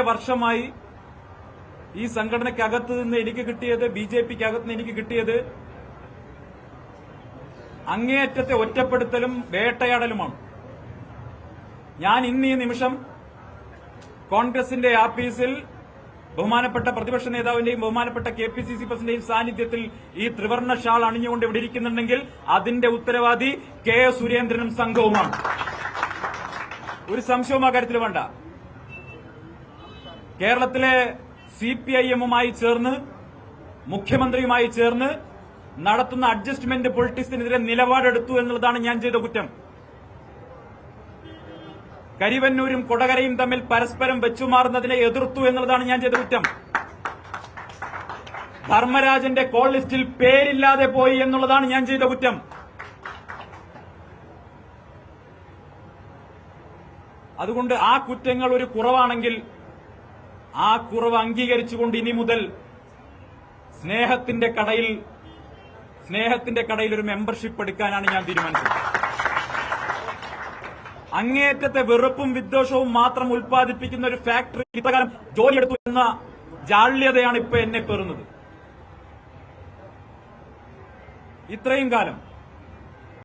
വർഷമായി ഈ സംഘടനയ്ക്കകത്ത് നിന്ന് എനിക്ക് കിട്ടിയത്, ബിജെപിക്കകത്ത് നിന്ന് എനിക്ക് കിട്ടിയത് അങ്ങേയറ്റത്തെ ഒറ്റപ്പെടുത്തലും വേട്ടയാടലുമാണ്. ഞാൻ ഇന്ന് ഈ നിമിഷം കോൺഗ്രസിന്റെ ആഫീസിൽ ബഹുമാനപ്പെട്ട പ്രതിപക്ഷ നേതാവിന്റെയും ബഹുമാനപ്പെട്ട KPCC പ്രസിഡന്റിന്റെയും സാന്നിധ്യത്തിൽ ഈ ത്രിവർണ്ണ ഷാൾ അണിഞ്ഞുകൊണ്ട് ഇവിടെ ഇരിക്കുന്നുണ്ടെങ്കിൽ അതിന്റെ ഉത്തരവാദി കെ സുരേന്ദ്രനും സംഘവുമാണ്. ഒരു സംശയവും ആ കാര്യത്തിൽ വേണ്ട. കേരളത്തിലെ CPIM-മായി ചേർന്ന് മുഖ്യമന്ത്രിയുമായി ചേർന്ന് നടത്തുന്ന അഡ്ജസ്റ്റ്മെന്റ് പൊളിറ്റിക്സിനെതിരെ നിലപാടെടുത്തു എന്നുള്ളതാണ് ഞാൻ ചെയ്ത കുറ്റം. കരിവന്നൂരും കൊടകരയും തമ്മിൽ പരസ്പരം വെച്ചുമാറുന്നതിനെ എതിർത്തു എന്നുള്ളതാണ് ഞാൻ ചെയ്ത കുറ്റം. ധർമ്മരാജന്റെ കോൾ ലിസ്റ്റിൽ പേരില്ലാതെ പോയി എന്നുള്ളതാണ് ഞാൻ ചെയ്ത കുറ്റം. അതുകൊണ്ട് ആ കുറ്റങ്ങൾ ഒരു കുറവാണെങ്കിൽ ആ കുറവ് അംഗീകരിച്ചുകൊണ്ട് ഇനി മുതൽ സ്നേഹത്തിന്റെ കടയിൽ ഒരു മെമ്പർഷിപ്പ് എടുക്കാനാണ് ഞാൻ തീരുമാനിച്ചത്. അങ്ങേയറ്റത്തെ വെറുപ്പും വിദ്വേഷവും മാത്രം ഉൽപ്പാദിപ്പിക്കുന്ന ഒരു ഫാക്ടറി ഇത്രകാലം ജോലിയെടുത്തു എന്ന ജാള്യതയാണ് ഇപ്പൊ എന്നെ പേറുന്നത്. ഇത്രയും കാലം